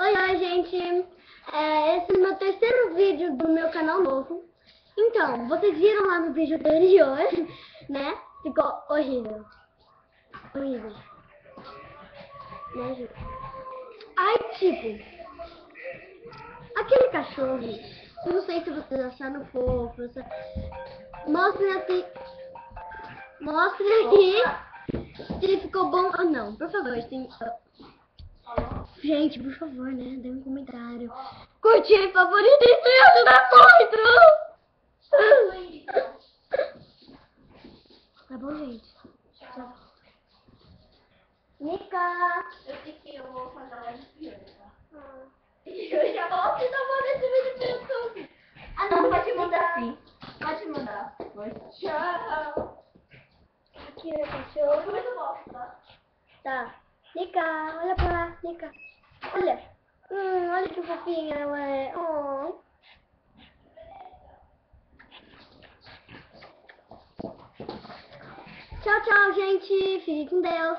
Oi, gente! Esse é o meu terceiro vídeo do meu canal novo. Então, vocês viram lá no vídeo anterior, né? Ficou horrível. Horrível. Né, gente? Aí, tipo, aquele cachorro, eu não sei se vocês acharam fofo. Mostrem aqui se ele ficou bom ou não. Por favor, gente, por favor, né? Dê um comentário. Curtir, favorito, isso me ajuda muito! Tá bom, gente? Tchau. Nica! Eu vou fazer a live primeiro, tá? Eu já vou te tomar esse vídeo pro YouTube. Ah, não, pode mandar sim. Pode mandar. Tchau. Aqui o cachorro. Depois eu volto, tá? Tá. Nica, olha pra lá. Nica. Olha. Olha que fofinha ela é. Oh. Tchau, tchau, gente. Fique com Deus.